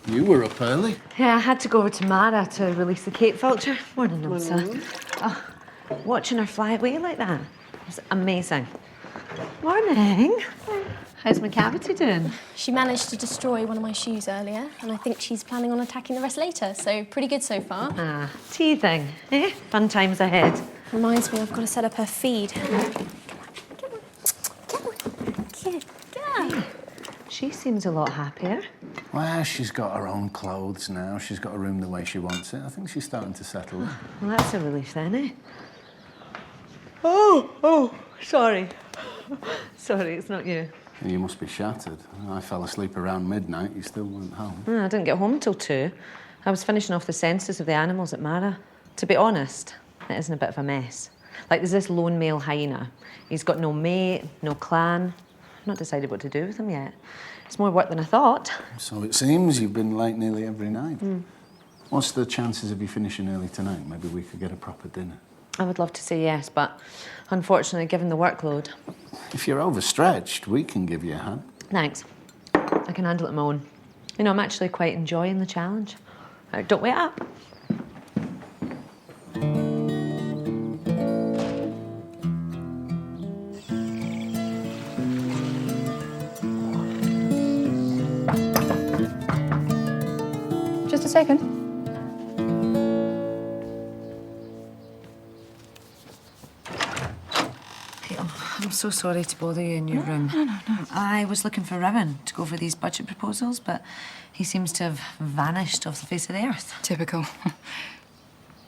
You were up early. Yeah, I had to go over to Mara to release the cake vulture. Morning, Elsa. Oh, watching her fly away like that was amazing. Morning. How's my cavity doing? She managed to destroy one of my shoes earlier, and I think she's planning on attacking the rest later, so pretty good so far. Ah, teething, eh? Fun times ahead. Reminds me I've got to set up her feed. She seems a lot happier. Well, she's got her own clothes now. She's got a room the way she wants it. I think she's starting to settle in. Well, that's a relief then, eh? Oh, sorry. Sorry, it's not you. You must be shattered. I fell asleep around midnight. You still weren't home. I didn't get home till 2. I was finishing off the census of the animals at Mara. To be honest, it isn't a bit of a mess. Like, there's this lone male hyena. He's got no mate, no clan. I've not decided what to do with him yet. It's more work than I thought. So it seems you've been late nearly every night. What's the chances of you finishing early tonight? Maybe we could get a proper dinner. I would love to say yes, but unfortunately, given the workload... If you're overstretched, we can give you a hand. Thanks. I can handle it on my own. You know, I'm actually quite enjoying the challenge. Don't wait up. Just a second. I'm so sorry to bother you in your room. No. I was looking for Rowan to go for these budget proposals, but he seems to have vanished off the face of the earth. Typical.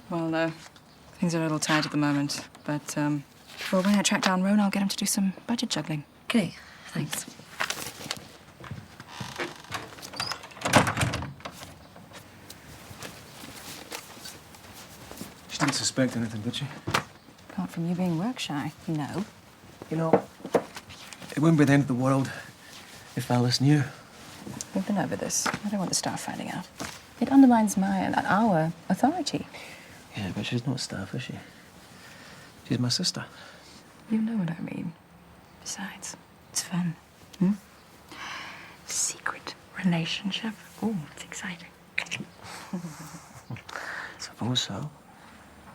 Well, things are a little tight at the moment, but, well, when I track down Rowan, I'll get him to do some budget juggling. Great, thanks. She didn't suspect anything, did she? Apart from you being work-shy, no. You know, it wouldn't be the end of the world if Alice knew. We've been over this. I don't want the staff finding out. It undermines our authority. Yeah, but she's not staff, is she? She's my sister. You know what I mean. Besides, it's fun. Secret relationship. Oh, it's exciting. Suppose so.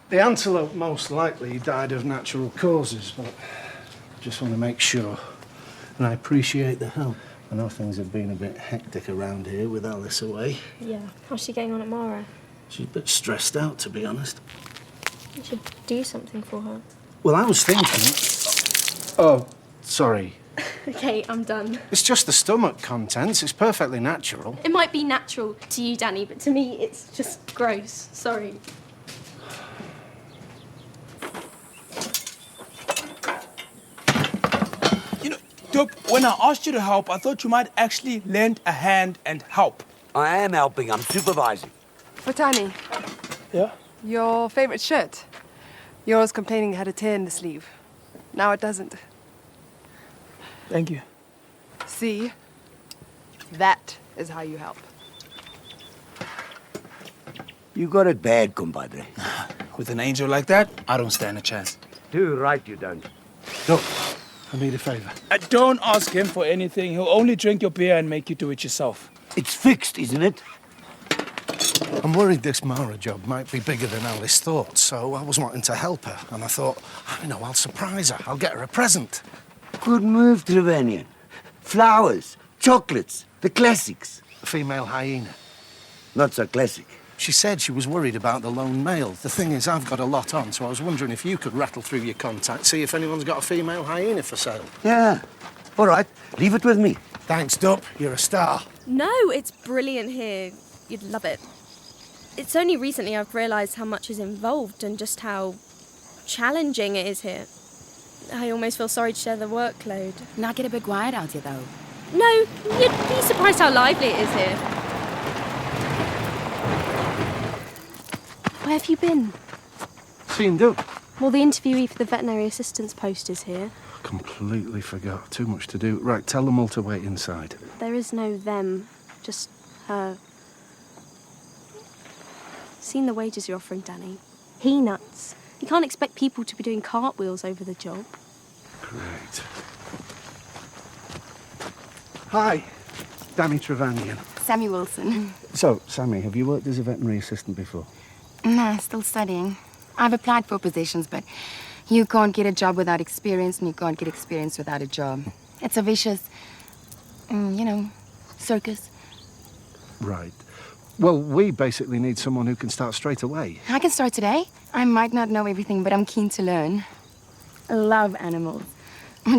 The antelope most likely died of natural causes, but I just want to make sure. And I appreciate the help. I know things have been a bit hectic around here with Alice away. Yeah. How's she getting on at Mara? She's a bit stressed out, to be honest. You should do something for her. Well, I was thinking... Oh, sorry. Okay, I'm done. It's just the stomach contents. It's perfectly natural. It might be natural to you, Danny, but to me, it's just gross. Sorry. Duke, when I asked you to help, I thought you might actually lend a hand and help. I am helping. I'm supervising. But Danny. Yeah? Your favorite shirt. Yours complaining it had a tear in the sleeve. Now it doesn't. Thank you. See? That is how you help. You got it bad, compadre. With an angel like that, I don't stand a chance. Too right you don't. Look, I need a favour. Don't ask him for anything. He'll only drink your beer and make you do it yourself. It's fixed, isn't it? I'm worried this Mara job might be bigger than Alice thought, so I was wanting to help her. And I thought, I'll surprise her. I'll get her a present. Good move, Trevanian. Flowers, chocolates, the classics. A female hyena. Not so classic. She said she was worried about the lone male. The thing is, I've got a lot on, so I was wondering if you could rattle through your contacts, see if anyone's got a female hyena for sale. Yeah. All right, leave it with me. Thanks, Dup. You're a star. No, it's brilliant here. You'd love it. It's only recently I've realised how much is involved and just how challenging it is here. I almost feel sorry to share the workload. Not get a bit quiet out here, though. No, you'd be surprised how lively it is here. Where have you been? Seen Dup. Well, the interviewee for the veterinary assistant's post is here. Completely forgot. Too much to do. Right, tell them all to wait inside. There is no them, just her. Seen the wages you're offering, Danny? Peanuts. You can't expect people to be doing cartwheels over the job. Great. Hi, Danny Trevanian. Sammy Wilson. So, Sammy, have you worked as a veterinary assistant before? No, still studying. I've applied for positions, but you can't get a job without experience, and you can't get experience without a job. It's a vicious, circus. Right. Well, we basically need someone who can start straight away. I can start today. I might not know everything, but I'm keen to learn. I love animals.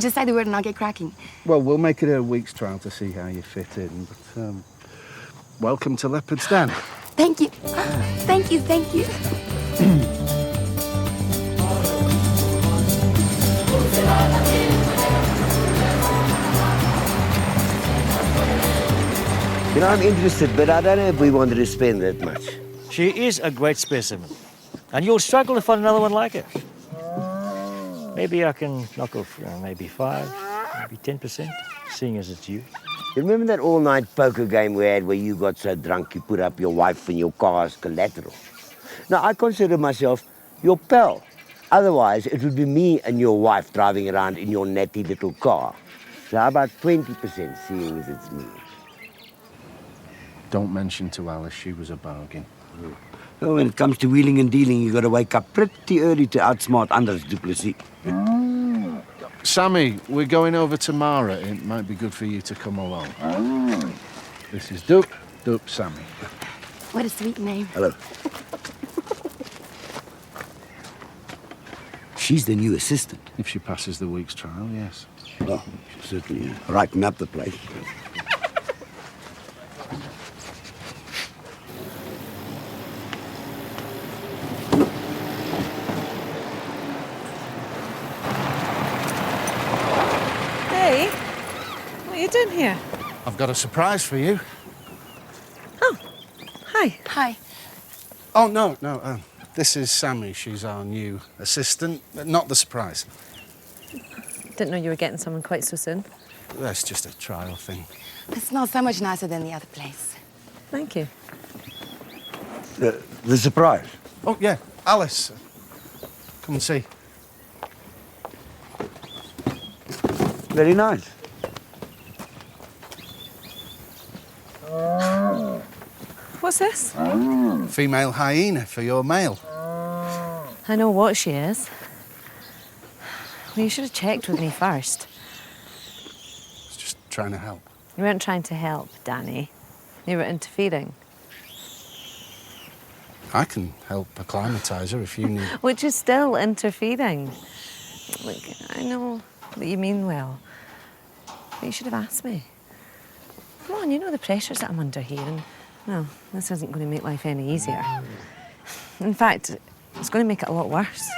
Just say the word and I'll get cracking. Well, we'll make it a week's trial to see how you fit in, but welcome to Leopard's Den. Thank you. Thank you, thank you. You know, I'm interested, but I don't know if we wanted to spend that much. She is a great specimen, and you'll struggle to find another one like her. Maybe I can knock off maybe 5, maybe 10%, seeing as it's you. You remember that all-night poker game we had where you got so drunk you put up your wife and your car as collateral? Now, I consider myself your pal. Otherwise, it would be me and your wife driving around in your natty little car. So how about 20%, seeing as it's me? Don't mention to Alice she was a bargain. So when it comes to wheeling and dealing, you got to wake up pretty early to outsmart Anders Duplessis. Sammy, we're going over to Mara. It might be good for you to come along. This is Dup, Sammy. What a sweet name. Hello. She's the new assistant. If she passes the week's trial, yes. Oh, she'll certainly brighten up the place. Hey, what are you doing here? I've got a surprise for you. Oh, hi. Hi. Oh, no. This is Sammy. She's our new assistant. Not the surprise. Didn't know you were getting someone quite so soon. That's just a trial thing. It smells so much nicer than the other place. Thank you. The surprise? Oh, yeah. Alice. Come and see. Very nice. What's this? Female hyena for your male. I know what she is. Well, you should have checked with me first. It's just trying to help. You weren't trying to help, Danny. You were interfering. I can help acclimatise her if you need. Which is still interfering. Look, I know that you mean well, but you should have asked me. Come on, you know the pressures that I'm under here, and, well, this isn't going to make life any easier. In fact, it's going to make it a lot worse.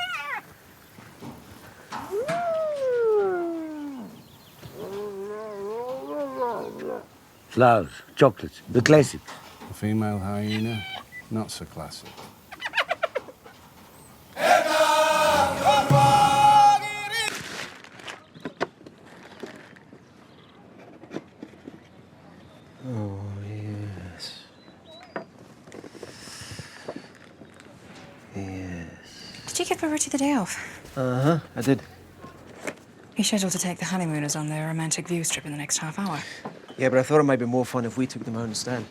Flowers, chocolates, the classics. A female hyena, not so classic. Oh, yes. Yes. Did you give Bertie the day off? Uh-huh, I did. He's scheduled to take the honeymooners on their romantic views trip in the next half hour. Yeah, but I thought it might be more fun if we took them out instead.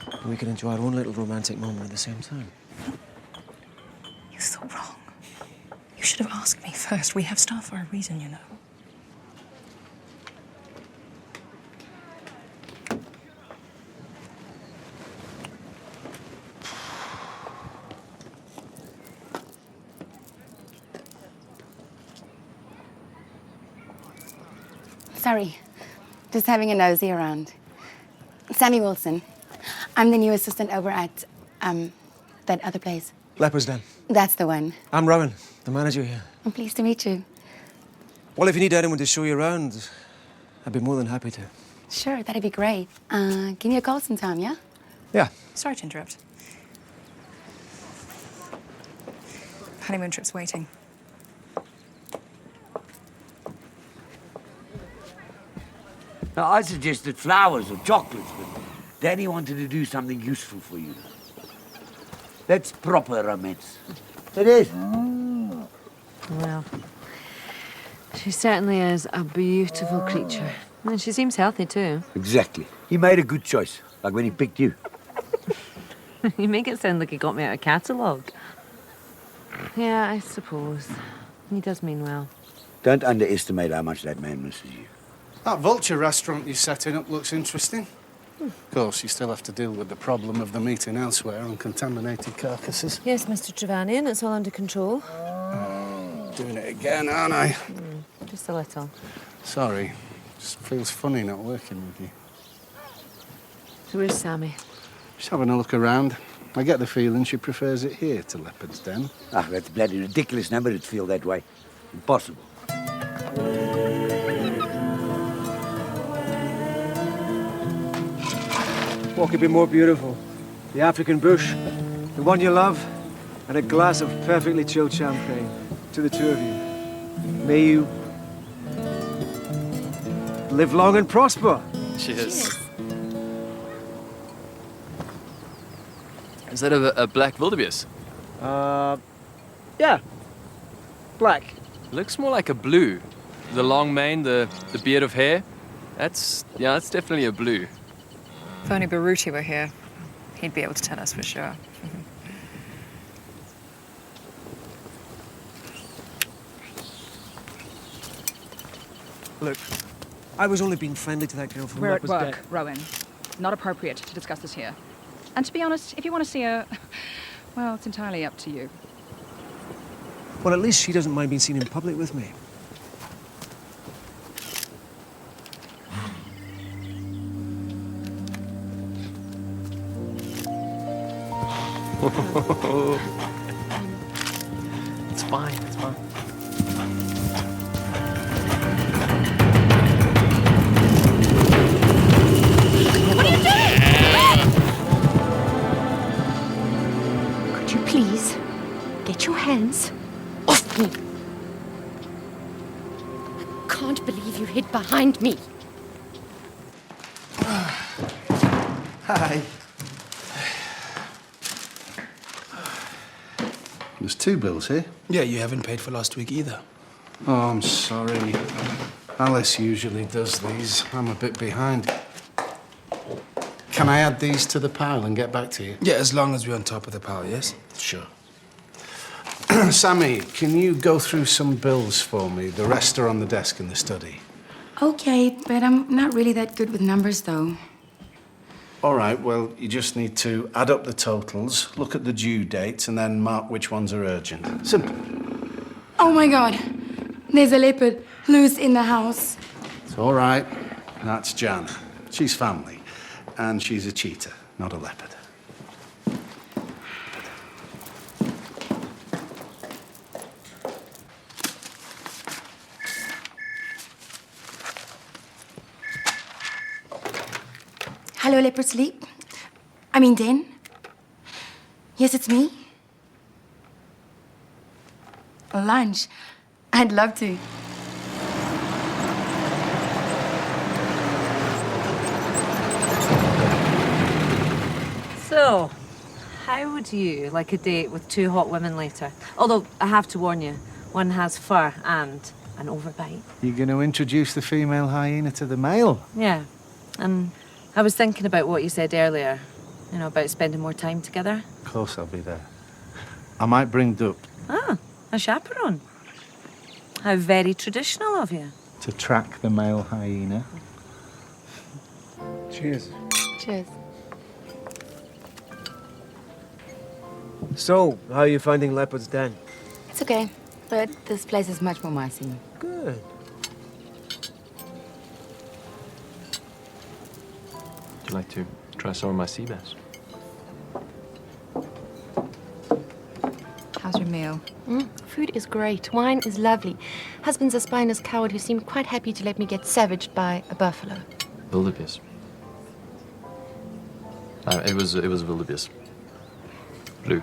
And we could enjoy our own little romantic moment at the same time. You're so wrong. You should have asked me first. We have staff for a reason, you know. Sorry, just having a nosy around. Sammy Wilson. I'm the new assistant over at, that other place. Leopard's Den. That's the one. I'm Rowan, the manager here. I'm pleased to meet you. Well, if you need anyone to show you around, I'd be more than happy to. Sure, that'd be great. Give me a call sometime, yeah? Yeah. Sorry to interrupt. Honeymoon trip's waiting. Now, I suggested flowers or chocolates, but Danny wanted to do something useful for you. That's proper romance. It is. Well, she certainly is a beautiful creature. And she seems healthy too. Exactly. He made a good choice, like when he picked you. You make it sound like he got me out of catalogue. Yeah, I suppose. He does mean well. Don't underestimate how much that man misses you. That vulture restaurant you're setting up looks interesting. Of course, you still have to deal with the problem of them eating elsewhere and contaminated carcasses. Yes, Mr. Trevanian, it's all under control. Doing it again, aren't I? Just a little. Sorry. Just feels funny not working with you. So where's Sammy? Just having a look around. I get the feeling she prefers it here to Leopard's Den. Ah, that's bloody ridiculous. Nobody would feel that way. Impossible. What could be more beautiful? The African bush, the one you love, and a glass of perfectly chilled champagne. To the two of you. May you live long and prosper. Cheers. Is that a black wildebeest? Yeah. Black. Looks more like a blue. The long mane, the beard of hair. That's definitely a blue. If only Baruti were here, he'd be able to tell us for sure. Look, I was only being friendly to that girl from We're at Leopard's work, Den. Rowan. Not appropriate to discuss this here. And to be honest, if you want to see her, well, it's entirely up to you. Well, at least she doesn't mind being seen in public with me. It's fine, it's fine. What are you doing? Could you please get your hands off me? I can't believe you hid behind me. Hi. There's 2 bills here. Yeah, you haven't paid for last week either. Oh, I'm sorry. Alice usually does these. I'm a bit behind. Can I add these to the pile and get back to you? Yeah, as long as we're on top of the pile, yes? Sure. Sammy, can you go through some bills for me? The rest are on the desk in the study. Okay, but I'm not really that good with numbers, though. All right, well, you just need to add up the totals, look at the due dates, and then mark which ones are urgent. Simple. Oh my God, there's a leopard loose in the house. It's all right. That's Jana. She's family. And she's a cheetah, not a leopard. Hello, leopard sleep. I mean, Den. Yes, it's me. Lunch. I'd love to. So, how would you like a date with 2 hot women later? Although, I have to warn you, one has fur and an overbite. You going to introduce the female hyena to the male? Yeah, and I was thinking about what you said earlier, you know, about spending more time together. Of course I'll be there. I might bring Dup Ah, a chaperone. How very traditional of you. to track the male hyena. Cheers. Cheers. So, how are you finding Leopard's Den? It's okay, but this place is much more my scene. Good. Would you like to try some of my sea bass? How's your meal? Food is great. Wine is lovely. Husband's a spineless coward who seemed quite happy to let me get savaged by a buffalo. Wildebeest. It was wildebeest. Blue.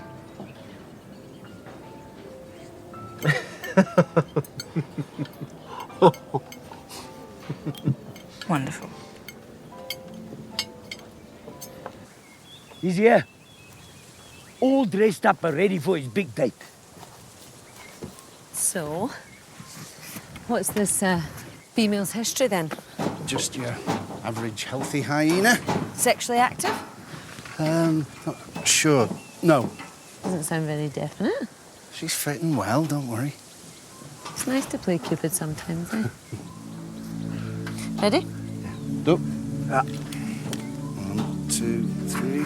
Wonderful. He's here. All dressed up and ready for his big date. So, what's this female's history then? just your average healthy hyena. Sexually active? Not sure. No. Doesn't sound very definite. She's fitting well, don't worry. It's nice to play Cupid sometimes, eh? Ready? Up. 1, 2, 3.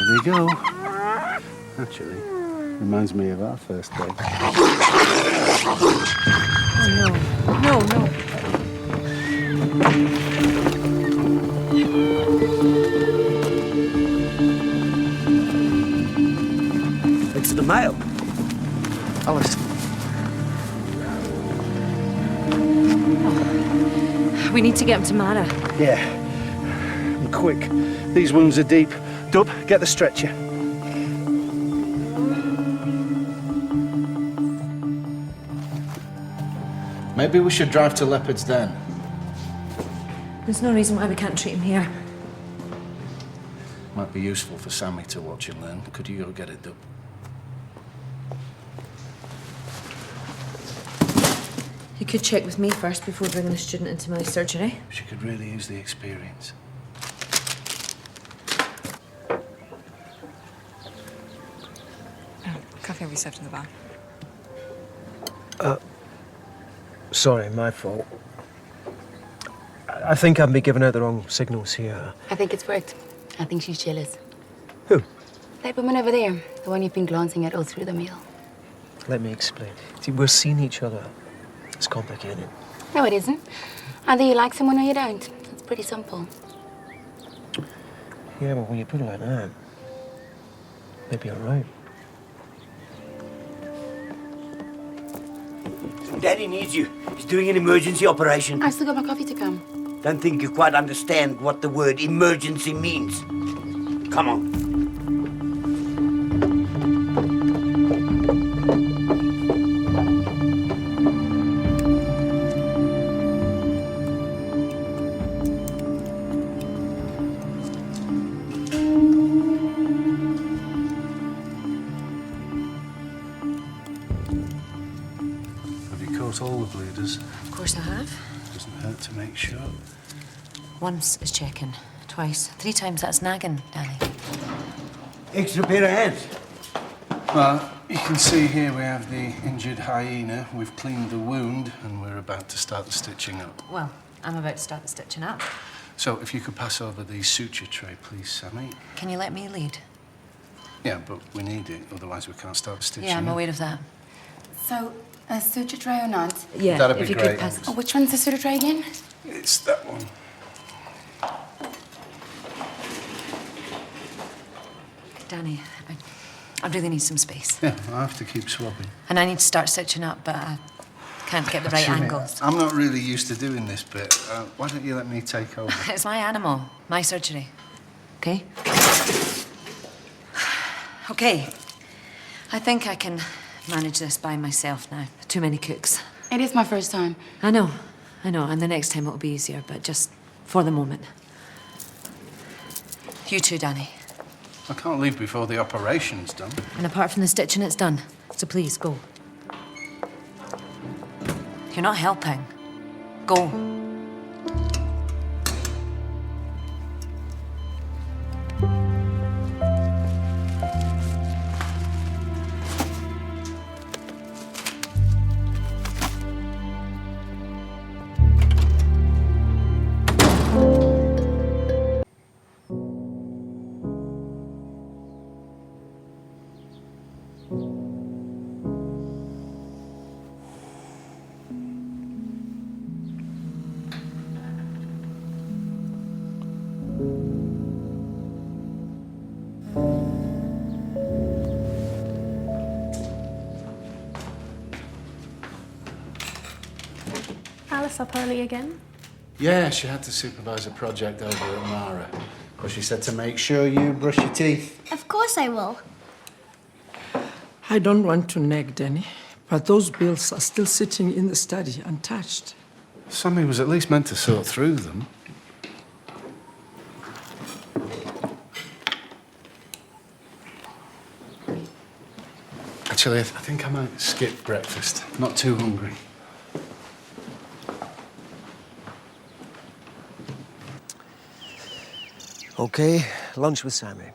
There we go. Actually, reminds me of our first day. Oh, no. No, no. It's the mail. Alice. We need to get him to Mara. Yeah. And quick. These wounds are deep. Dub, get the stretcher. Maybe we should drive to Leopard's Den. There's no reason why we can't treat him here. Might be useful for Sammy to watch him then. Could you go get it, Dub? You could check with me first before bringing a student into my surgery. She could really use the experience. Coffee will be served in the bar. Sorry, my fault. I think I've been giving out the wrong signals here. I think it's worked. I think she's jealous. Who? That woman over there, the one you've been glancing at all through the meal. Let me explain. See, we're seeing each other. It's complicated. No, it isn't. Either you like someone or you don't. It's pretty simple. Yeah, but when you put it like that, maybe you're right. Daddy needs you. He's doing an emergency operation. I've still got my coffee to come. Don't think you quite understand what the word emergency means. Come on. All the bleeders. Of course I have. Doesn't hurt to make sure. Once is checking. Twice. 3 times that's nagging, Danny. Extra pair of hands. Well, you can see here we have the injured hyena. We've cleaned the wound and we're about to start the stitching up. Well, I'm about to start the stitching up. So if you could pass over the suture tray, please, Sammy. Can you let me lead? Yeah, but we need it, otherwise we can't start stitching. Yeah, I'm aware of that. So, a suture tray or not? Yeah, That'd if be you great. could pass. Oh, which one's the suture tray again? It's that one. Danny, I really need some space. Yeah, I have to keep swabbing. And I need to start stitching up, but I can't get the right Actually, angles. I'm not really used to doing this bit. Why don't you let me take over? It's my animal, my surgery. Okay? Okay. I think I can manage this by myself now. Too many cooks. It is my first time. I know, and the next time it'll be easier, but just for the moment. You too, Danny. I can't leave before the operation's done. And apart from the stitching, it's done. So please, go. You're not helping. Go. Alice up early again? Yeah, she had to supervise a project over at Mara. But she said to make sure you brush your teeth. Of course I will. I don't want to nag Danny, but those bills are still sitting in the study untouched. Sammy was at least meant to sort through them. Actually, I think I might skip breakfast. Not too hungry. Okay, lunch with Sammy.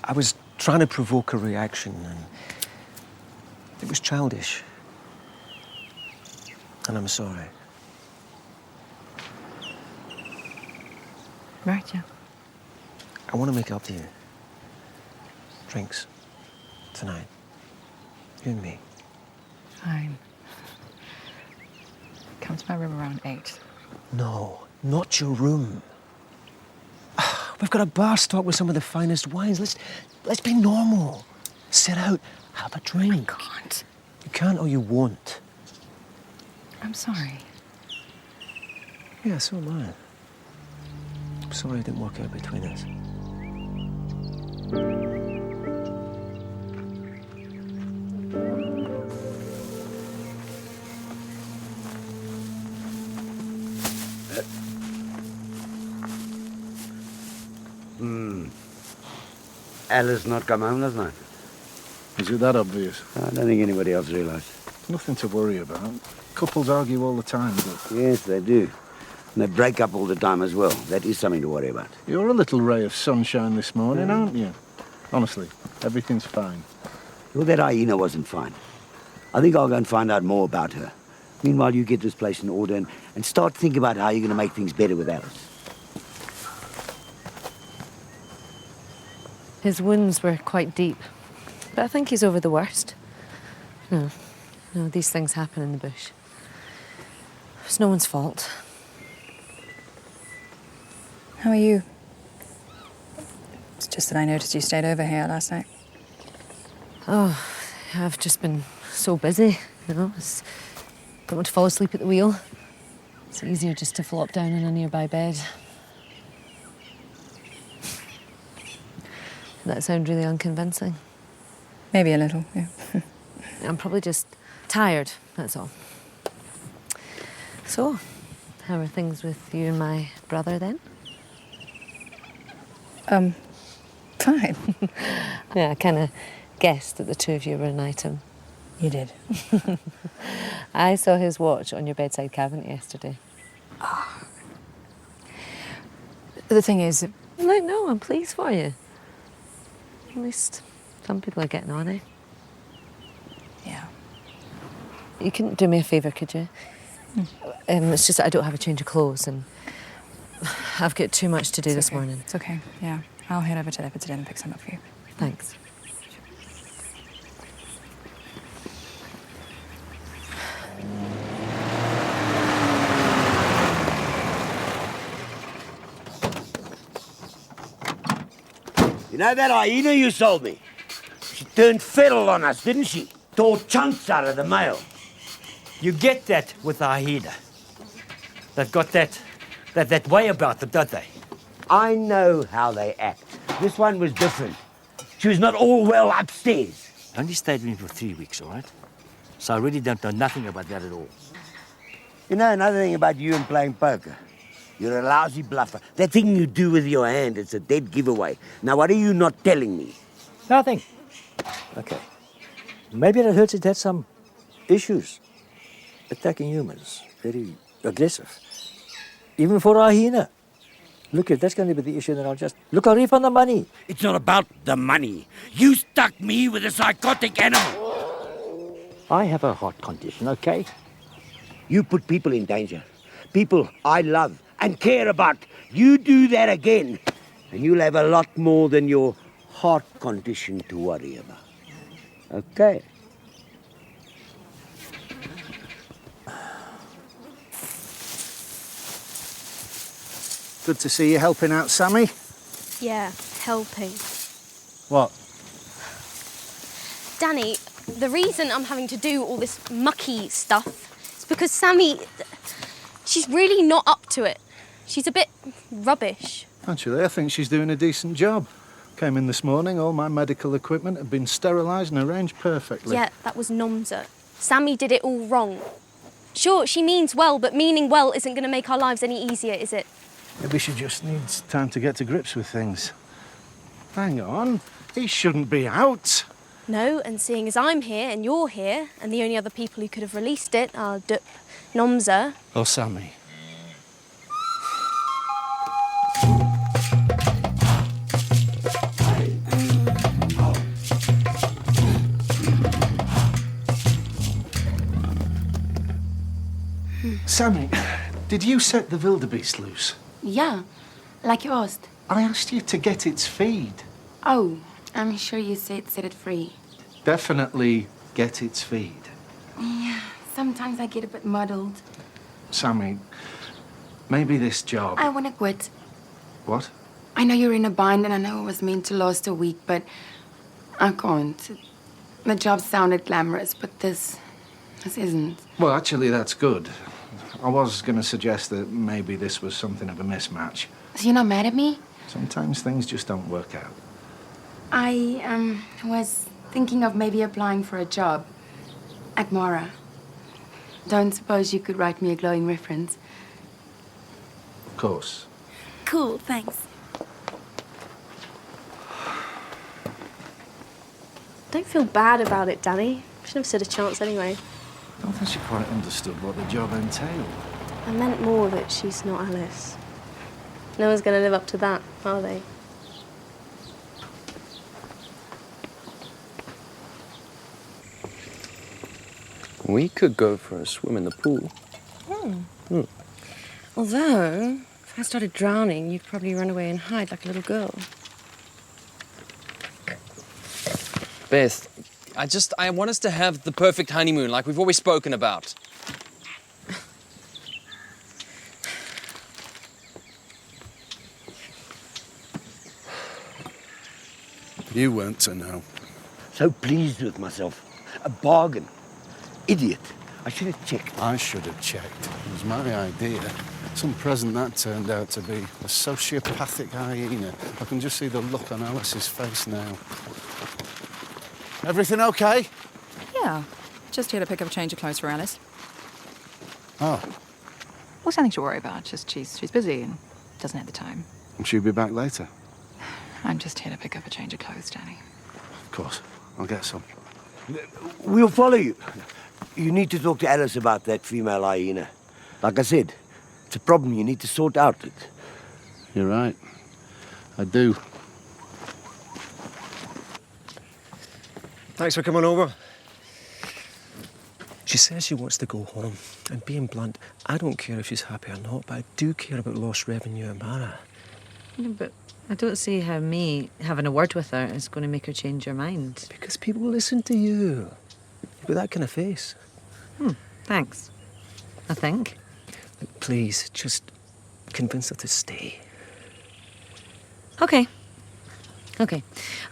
I was trying to provoke a reaction, and it was childish. And I'm sorry. Right, yeah. I want to make up to you. Drinks. Tonight. You and me. Fine. Come to my room around 8. No, not your room. We've got a bar stocked with some of the finest wines. Let's be normal. Sit out, have a drink. I can't. You can't or you won't. I'm sorry. Yeah, so am I. I'm sorry it didn't work out between us. Alice not come home last night? Is it that obvious? I don't think anybody else realised. Nothing to worry about. Couples argue all the time, but... Yes, they do. And they break up all the time as well. That is something to worry about. You're a little ray of sunshine this morning, aren't you? Honestly, everything's fine. Well, that hyena wasn't fine. I think I'll go and find out more about her. Meanwhile, you get this place in order and start thinking about how you're going to make things better with Alice. His wounds were quite deep, but I think he's over the worst. No, these things happen in the bush. It's no one's fault. How are you? It's just that I noticed you stayed over here last night. Oh, I've just been so busy, Don't want to fall asleep at the wheel. It's easier just to flop down in a nearby bed. Does that sound really unconvincing? Maybe a little, yeah. I'm probably just tired, that's all. So, how are things with you and my brother then? Fine. Yeah, I kind of guessed that the two of you were an item. You did. I saw his watch on your bedside cabinet yesterday. The thing is... Look, no, I'm pleased for you. At least some people are getting on, eh? Yeah. You couldn't do me a favour, could you? It's just that I don't have a change of clothes and I've got too much to do this morning. It's okay, yeah. I'll head over to Leopard's Den and pick some up for you. Thanks. You know that hyena you sold me? She turned feral on us, didn't she? Tore chunks out of the mail. You get that with the hyena. They've got that way about them, don't they? I know how they act. This one was different. She was not all well upstairs. Only stayed with me for 3 weeks, all right? So I really don't know nothing about that at all. You know another thing about you and playing poker? You're a lousy bluffer. That thing you do with your hand, it's a dead giveaway. Now, what are you not telling me? Nothing. Okay. Maybe it hurts it had some issues. Attacking humans. Very aggressive. Even for a hyena. Look, if that's going to be the issue, then I'll refund the money. It's not about the money. You stuck me with a psychotic animal. I have a heart condition, okay? You put people in danger. People I love and care about. You do that again, and you'll have a lot more than your heart condition to worry about. Okay? Good to see you helping out, Sammy. Yeah, helping. What? Danny, the reason I'm having to do all this mucky stuff is because Sammy... She's really not up to it. She's a bit rubbish. Actually, I think she's doing a decent job. Came in this morning, all my medical equipment had been sterilised and arranged perfectly. Yeah, that was Nomza. Sammy did it all wrong. Sure, she means well, but meaning well isn't going to make our lives any easier, is it? Maybe she just needs time to get to grips with things. Hang on, he shouldn't be out. No, and seeing as I'm here and you're here, and the only other people who could have released it are Nomza. Or Sammy. Sammy, did you set the wildebeest loose? Yeah, like you asked. I asked you to get its feed. Oh, I'm sure you said set it free. Definitely get its feed. Yeah, sometimes I get a bit muddled. Sammy, maybe this job... I want to quit. What? I know you're in a bind and I know it was meant to last a week, but I can't. The job sounded glamorous, but this isn't. Well, actually, that's good. I was going to suggest that maybe this was something of a mismatch. So you're not mad at me? Sometimes things just don't work out. I was thinking of maybe applying for a job at Mara. Don't suppose you could write me a glowing reference? Of course. Cool, thanks. Don't feel bad about it, Danny. Shouldn't have stood a chance anyway. I don't think she quite understood what the job entailed. I meant more that she's not Alice. No one's going to live up to that, are they? We could go for a swim in the pool. Although, if I started drowning, you'd probably run away and hide like a little girl. Beth, I want us to have the perfect honeymoon like we've always spoken about. You weren't to know. So pleased with myself. A bargain. Idiot. I should have checked. I should have checked. It was my idea. Some present that turned out to be a sociopathic hyena. I can just see the look on Alice's face now. Everything okay? Yeah. Just here to pick up a change of clothes for Alice. Oh, Well, it's nothing to worry about. Just she's busy and doesn't have the time. and she'll be back later. I'm just here to pick up a change of clothes, Danny. Of course. I'll get some. We'll follow you. You need to talk to Alice about that female hyena. Like I said, it's a problem you need to sort out. You're right. I do. Thanks for coming over. She says she wants to go home. And being blunt, I don't care if she's happy or not, but I do care about lost revenue at Mara. No, but I don't see how me having a word with her is going to make her change her mind. Because people will listen to you. With that kind of face. Thanks. I think. Look, please, just convince her to stay. Okay. Okay.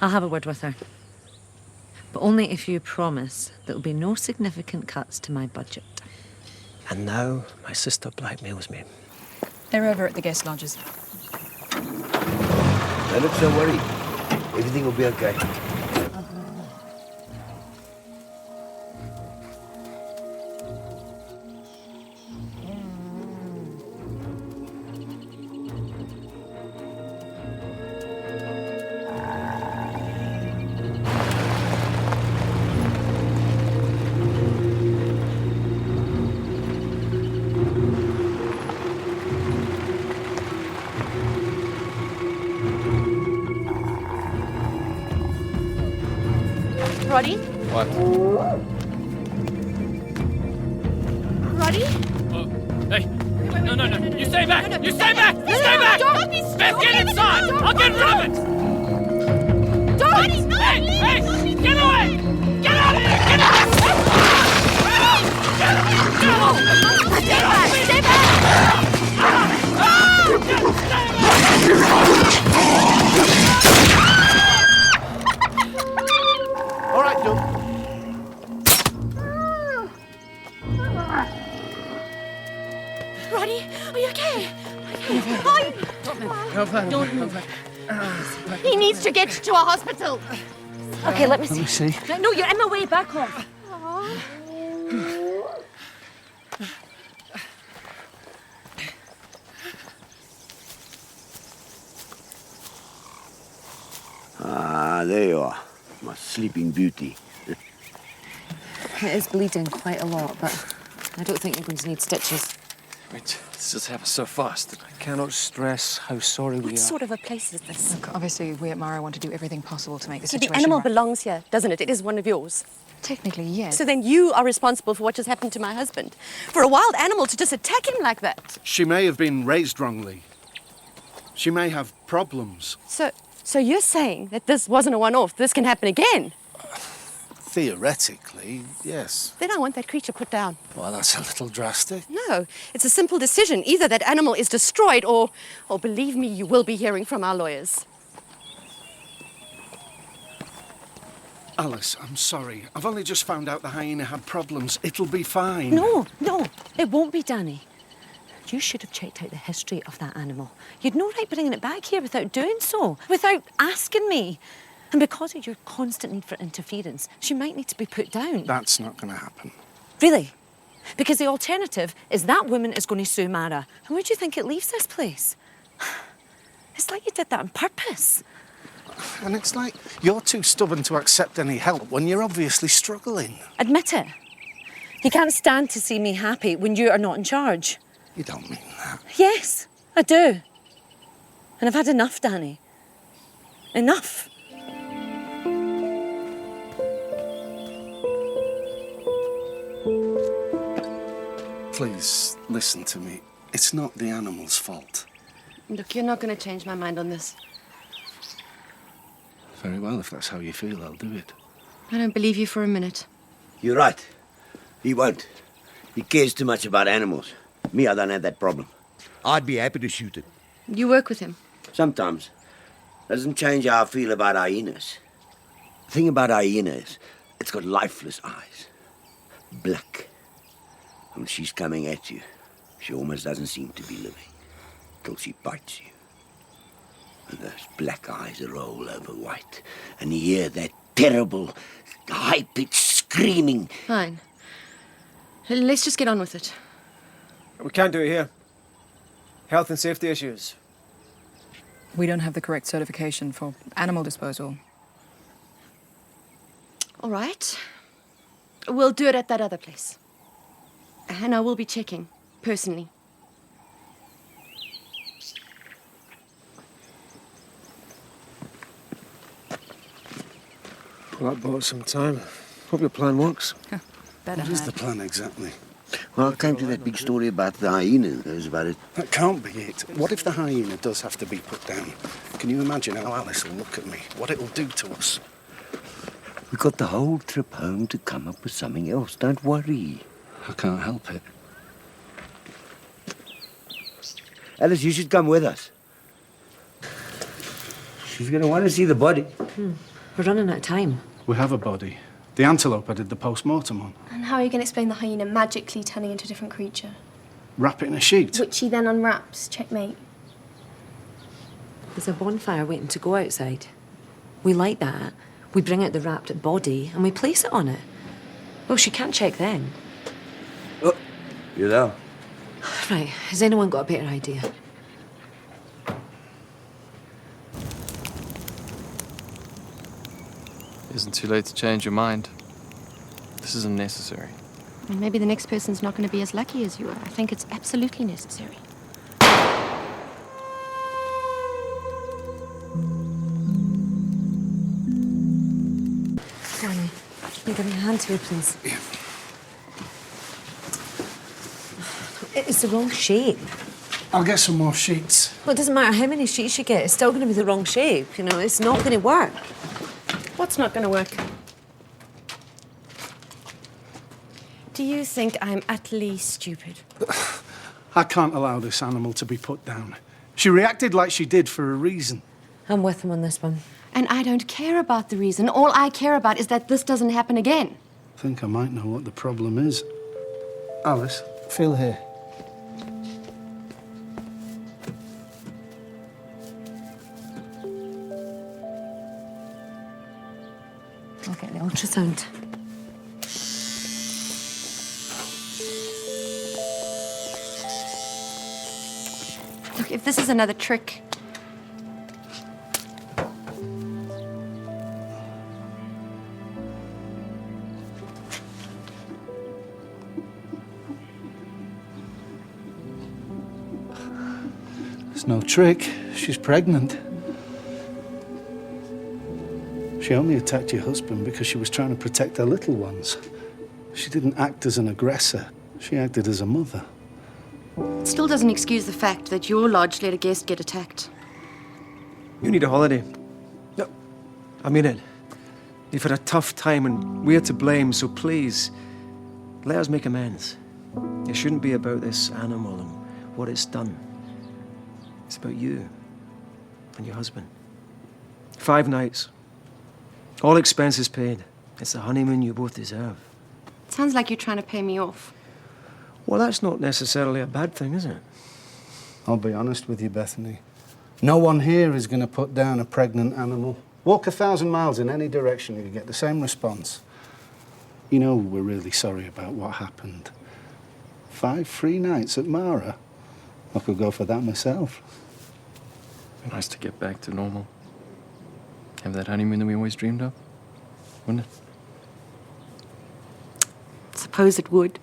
I'll have a word with her. But only if you promise there'll be no significant cuts to my budget. And now my sister blackmails me. They're over at the guest lodges. Don't look so worried. Everything will be okay. Roddy? What? Roddy? Hey! No. You stay back! You stay back! You stay back! Don't be Beth, get inside! I'll get rid of it! Roddy, Hey! Get away! Get out of here! Get out! Stay back! Stay back! All right, Doug. He needs to get to a hospital. Okay, let me Let me see. see. No, you're in my way. Back off. Ah, there you are. My sleeping beauty. It is bleeding quite a lot, but I don't think you're going to need stitches. Wait, this just happened so fast. I cannot stress how sorry we What are. sort of a place is this? Look, obviously, we at Mara want to do everything possible to make the See, situation the animal right. belongs here, doesn't it? It is one of yours. Technically, yes. So then you are responsible for what just happened to my husband. For a wild animal to just attack him like that. She may have been raised wrongly. She may have problems. So you're saying that this wasn't a one-off, this can happen again? Theoretically, yes. Then I want that creature put down. Well, that's a little drastic. No, it's a simple decision. Either that animal is destroyed or believe me, you will be hearing from our lawyers. Alice, I'm sorry. I've only just found out the hyena had problems. It'll be fine. No, it won't be, Danny. You should have checked out the history of that animal. You'd no right bringing it back here without doing so, without asking me. And because of your constant need for interference, she might need to be put down. That's not going to happen. Really? Because the alternative is that woman is going to sue Mara. And where do you think it leaves this place? It's like you did that on purpose. And it's like you're too stubborn to accept any help when you're obviously struggling. Admit it. You can't stand to see me happy when you are not in charge. You don't mean that. Yes, I do. And I've had enough, Danny. Enough. Please, listen to me. It's not the animal's fault. Look, you're not going to change my mind on this. Very well, if that's how you feel, I'll do it. I don't believe you for a minute. You're right. He won't. He cares too much about animals. Me, I don't have that problem. I'd be happy to shoot it. You work with him. Sometimes. Doesn't change how I feel about hyenas. The thing about hyenas, it's got lifeless eyes. Black. When she's coming at you, she almost doesn't seem to be living. Till she bites you. And those black eyes are all over white. And you hear that terrible, high-pitched screaming. Fine. Let's just get on with it. We can't do it here. Health and safety issues. We don't have the correct certification for animal disposal. All right. We'll do it at that other place. And I will be checking, personally. Well, that bought some time. Hope your plan works. Better What is hide. the plan exactly? Well, I came to that big story about the hyena. That was about it. That can't be it. What if the hyena does have to be put down? Can you imagine how Alice will look at me? What it'll do to us? We got the whole trip home to come up with something else. Don't worry. I can't help it. Alice, you should come with us. She's going to want to see the body. We're running out of time. We have a body. The antelope I did the post-mortem on. And how are you going to explain the hyena magically turning into a different creature? Wrap it in a sheet. Which he then unwraps. Checkmate. There's a bonfire waiting to go outside. We light that, we bring out the wrapped body, and we place it on it. Well, she can't check then. Oh, you there? Right, has anyone got a better idea? Isn't too late to change your mind. This is unnecessary. And maybe the next person's not going to be as lucky as you are. I think it's absolutely necessary. Danny, can you give me a hand here, please? Yeah. It's the wrong shape. I'll get some more sheets. Well, it doesn't matter how many sheets you get, it's still going to be the wrong shape. You know, it's not going to work. What's not going to work? Do you think I'm utterly stupid? I can't allow this animal to be put down. She reacted like she did for a reason. I'm with him on this one. And I don't care about the reason. All I care about is that this doesn't happen again. I think I might know what the problem is. Alice, Feel here. I'll get the ultrasound. Look, if this is another trick. It's no trick. She's pregnant. She only attacked your husband because she was trying to protect her little ones. She didn't act as an aggressor. She acted as a mother. It still doesn't excuse the fact that your lodge let a guest get attacked. You need a holiday. No, I mean it. You've had a tough time and we're to blame, so please, let us make amends. It shouldn't be about this animal and what it's done. It's about you and your husband. 5 nights. All expenses paid. It's the honeymoon you both deserve. Sounds like you're trying to pay me off. Well, that's not necessarily a bad thing, is it? I'll be honest with you, Bethany. No one here is going to put down a pregnant animal. Walk 1,000 miles in any direction, you get the same response. You know we're really sorry about what happened. 5 free nights at Mara. I could go for that myself. Nice to get back to normal. Have that honeymoon that we always dreamed of, wouldn't it? Suppose it would.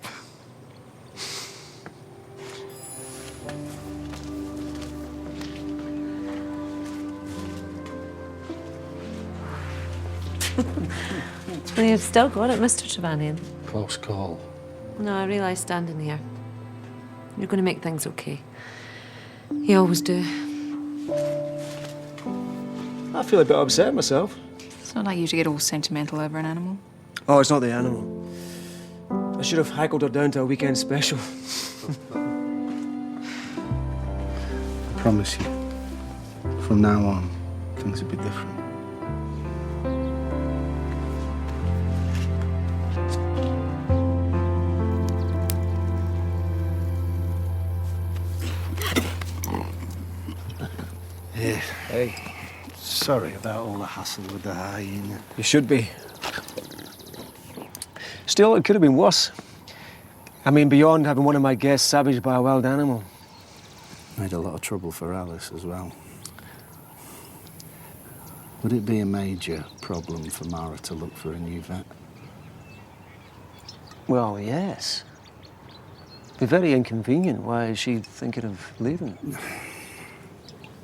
Well, you've still got it, Mr. Trevanian. Close call. No, I realise standing here. You're going to make things okay. You always do. I feel a bit upset myself. It's not like you to get all sentimental over an animal. Oh, it's not the animal. I should have haggled her down to a weekend special. I promise you, from now on, things will be different. Yeah. Hey. Sorry about all the hassle with the hyena. You should be. Still, it could have been worse. I mean, beyond having one of my guests savaged by a wild animal. Made a lot of trouble for Alice as well. Would it be a major problem for Mara to look for a new vet? Well, yes. It'd be very inconvenient. Why is she thinking of leaving?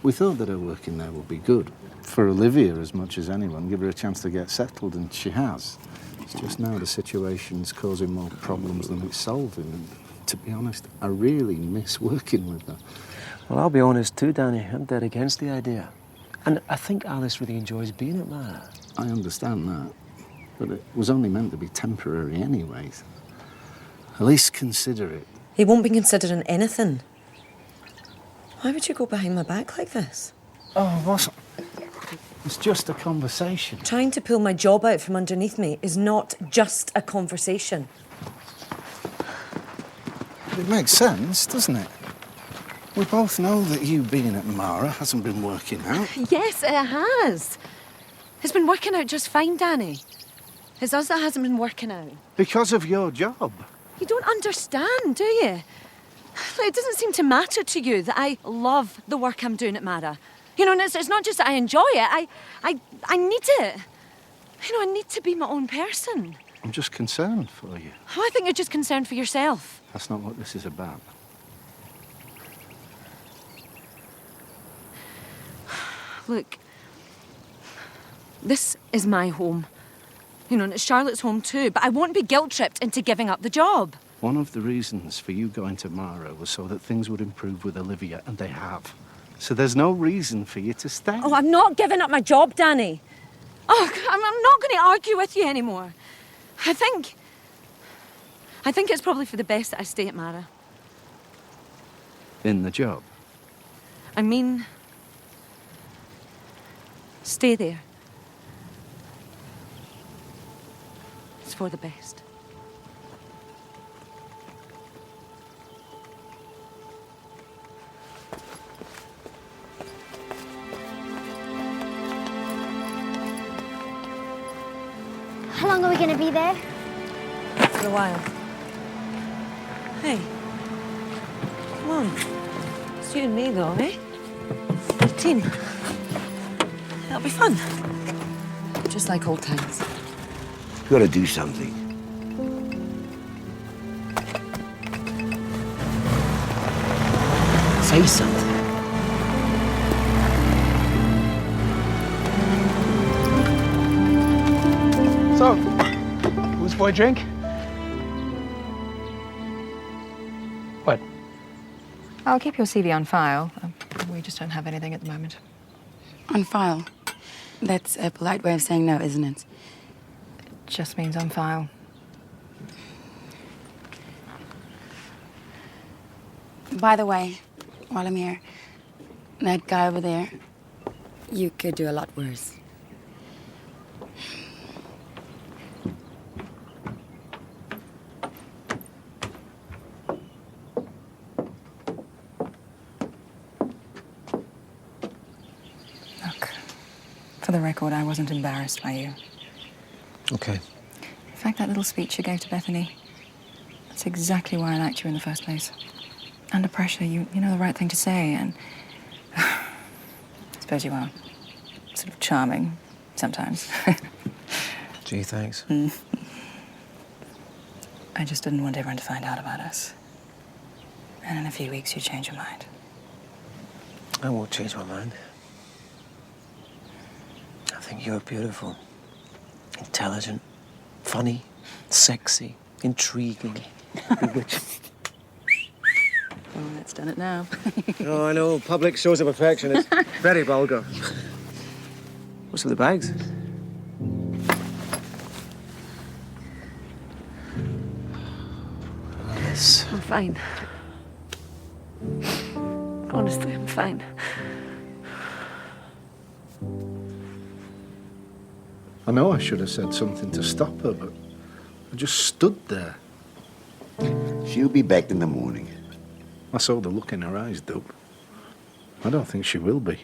We thought that her working there would be good. For Olivia as much as anyone, give her a chance to get settled, and she has. It's just now the situation's causing more problems than it's solving, and to be honest, I really miss working with her. Well, I'll be honest too, Danny. I'm dead against the idea. And I think Alice really enjoys being at Mara. I understand that, but it was only meant to be temporary anyways. At least consider it. He won't be considering anything. Why would you go behind my back like this? Oh, what's... It's just a conversation. Trying to pull my job out from underneath me is not just a conversation. It makes sense, doesn't it? We both know that you being at Mara hasn't been working out. Yes, it has. It's been working out just fine, Danny. It's us that hasn't been working out. Because of your job. You don't understand, do you? It doesn't seem to matter to you that I love the work I'm doing at Mara. You know, and it's not just that I enjoy it, I need it. You know, I need to be my own person. I'm just concerned for you. Oh, I think you're just concerned for yourself. That's not what this is about. Look, this is my home. You know, and it's Charlotte's home too, but I won't be guilt-tripped into giving up the job. One of the reasons for you going to Mara was so that things would improve with Olivia, and they have. So there's no reason for you to stay. Oh, I'm not giving up my job, Danny. Oh, I'm not going to argue with you anymore. I think it's probably for the best that I stay at Mara. In the job? I mean, stay there. It's for the best. How long are we going to be there? For a while. Hey. Come on. It's you and me, though, eh? Team. It'll be fun. Just like old times. You gotta do something. Say something. So, who's for a drink? What? I'll keep your CV on file. We just don't have anything at the moment. On file. That's a polite way of saying no, isn't it? It just means on file. By the way, while I'm here, that guy over there, you could do a lot worse. Look, for the record, I wasn't embarrassed by you. Okay. In fact, that little speech you gave to Bethany, that's exactly why I liked you in the first place. Under pressure, you know the right thing to say, and I suppose you are sort of charming sometimes. Gee, thanks. I just didn't want everyone to find out about us. And in a few weeks, you'd change your mind. I won't change my mind. I think you're beautiful, intelligent, funny, sexy, intriguing, bewitching. Oh, that's done it now. Oh, I know. Public shows of affection. It's very vulgar. What's with the bags? Alice. I'm fine. Honestly, I'm fine. I know I should have said something to stop her, but I just stood there. She'll be back in the morning. I saw the look in her eyes, Dub. I don't think she will be.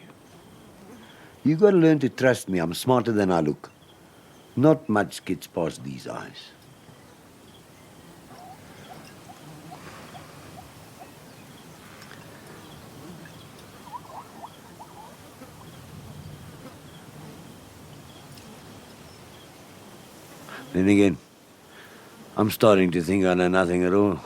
You gotta learn to trust me. I'm smarter than I look. Not much gets past these eyes. Then again, I'm starting to think I know nothing at all.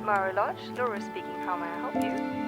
Mara Lodge, Laura speaking. How may I help you?